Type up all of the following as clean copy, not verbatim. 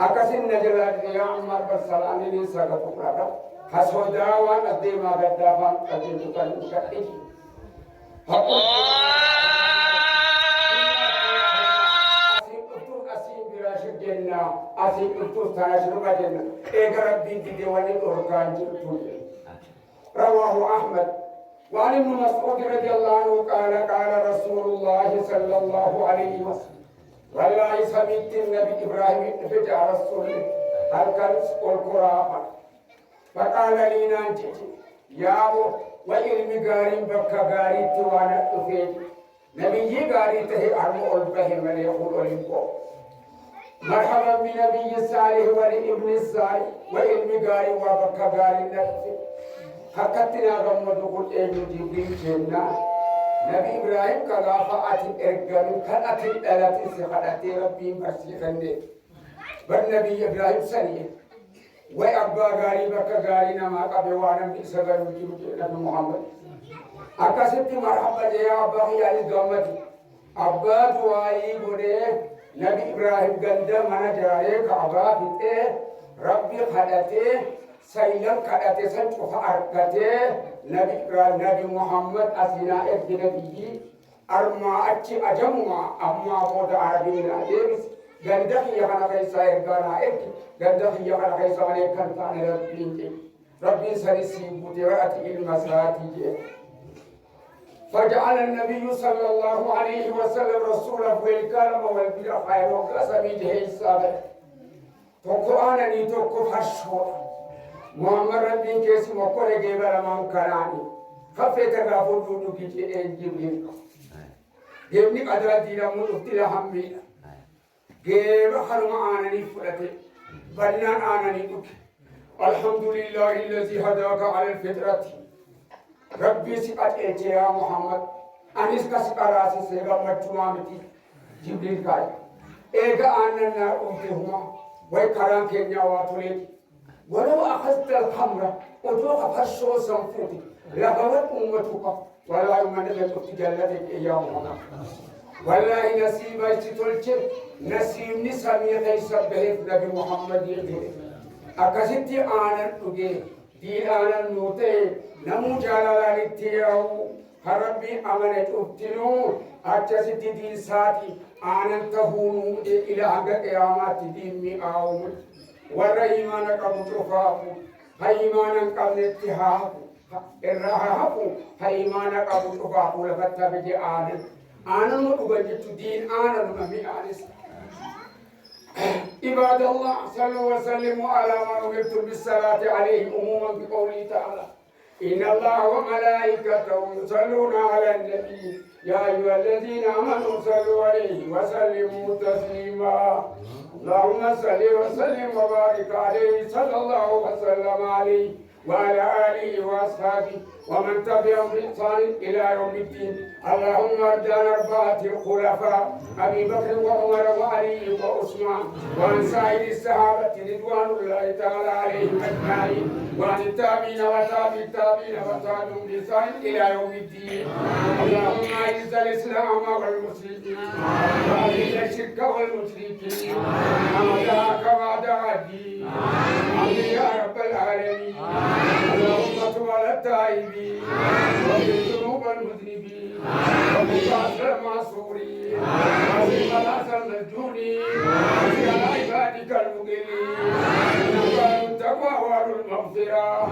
Akasin najalat ya Umar bersalam ini sangat berapa? Hasodawan adi magadapan adi bukan ikat ini. Asim utur asim birashid jenna, asim utur tanah surga jenna. Egarab binti dewani organ jilpul. Rawahu Ahmad. Wa Ali bin Mas'ud radhiyallahu anhu qala Rasulullah sallallahu alaihi wasallam. Wallahi sami'tu Nabi Ibrahim fija Rasul halkan Al-Qur'an. Faqala li nanti ya wa ilmi garim bakka gari tuwana tufe. Nabi ye gari tahi armu al-fahim wa yaqul olimpo. Marhaban bi Nabi Salih wa ibn Salih wa ilmi gari wa bakka gari nafsi. Hakatina gammadu qul ayyu jibril jenna. Nabi Ibrahim kagafa atin erganu kan atin alatin sifadati Rabbi marsikhande bar Nabi Ibrahim sani way abba gari bakka gari nama qabe wanam bi sagaru jibu Nabi Muhammad akasiti marhaba ya abba ya gamati abba duai gode Nabi Ibrahim ganda mana jare kaaba bite Rabbi khadate sayyidan kadate san cufa arkate Nabi Ibrahim Nabi Muhammad asina ergi nabi arma acci ajamuma amma boda arabina deris ganda ya kana kaisa ergana ergi ganda ya kana kaisa mane kanta ne rabbi sarisi butirati ilma saati je فجعل النبي صلى الله عليه وسلم رسوله بالكلام والبرخاء وقسم به السابق فقرانا نيتوكو فشوا محمد ربي كيس مقولة جبل من كراني خفيت غافور دودو كيجي جبريل جبني قدرة دينا ملوكتلا همبينا جب خرم آنني فلتي بنان آنني دوك الحمد لله الذي هداك على الفطرة ربي سقط يا محمد أنيس كسكاراسي سيغا متوامتي جبريل كاي إيغا آننا أمتهما ويكران كينيا واتوليتي ولو أخذت الخمر وجوك فرشو سنفوتي لغوت أمتك ولا يمنعك تجلدك يا محمد والله نسيب استطلت نسيب نسمي خيس به نبي محمد يدري أكسيتي آنن تجي دين آنن نوتي نمو جلالا لتياو هربي أمنت أبتنو أكسيتي دين ساتي آنن تهونو إلى أنك قيامات دين مئاو warra imaana qabu cufaafu ha imaanan qabne itti haafu irraa hafu ha imaana qabu cufaafu lafatti hafe je aananuma dhugan jechu diin aananuma mi'aanis عباد الله صلوا وسلموا على من أمرتم بالصلاة عليه عموما بقوله تعالى إن الله وملائكته يصلون على النبي يا أيها الذين آمنوا صلوا عليه وسلموا تسليما اللهم صل وسلم وبارك عليه صلى الله وسلم عليه وعلى آله وأصحابه ومن تبعهم بإحسان إلى يوم الدين اللهم ارضنا أربعة الخلفاء أبي بكر وعمر وعلي وعثمان وعن سائر الصحابة رضوان الله تعالى عليهم أجمعين وعن التابعين وتابع التابعين وتابعهم بإحسان إلى يوم الدين اللهم أعز الإسلام والمسلمين وأذل الشرك والمشركين أمداك وأداء الدين آمين يا رب العالمين اللهم تب على التائبين وبذنوب المذنبين وبكاسر المعصورين وبمناصر المسجونين وبعلى عبادك المقيمين نسأل التقوى والمغفرة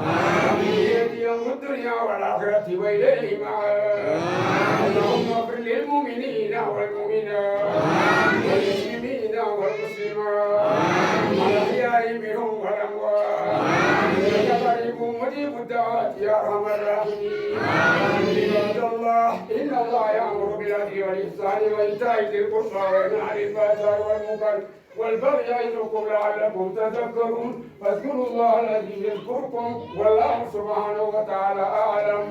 وبيد يوم الدنيا والآخرة وإليه معاد اللهم اغفر للمؤمنين والمؤمنات والمسلمين والمسلمات الأحياء منهم والأموات إنك قريب مجيب الدعوات يا أرحم الراحمين عباد الله إن الله يأمر بالعدل والإحسان وإيتاء ذي القربى وينهى عن الفحشاء والمنكر والبغي يعظكم لعلكم تذكرون فاذكروا الله الذي يذكركم والله سبحانه وتعالى أعلم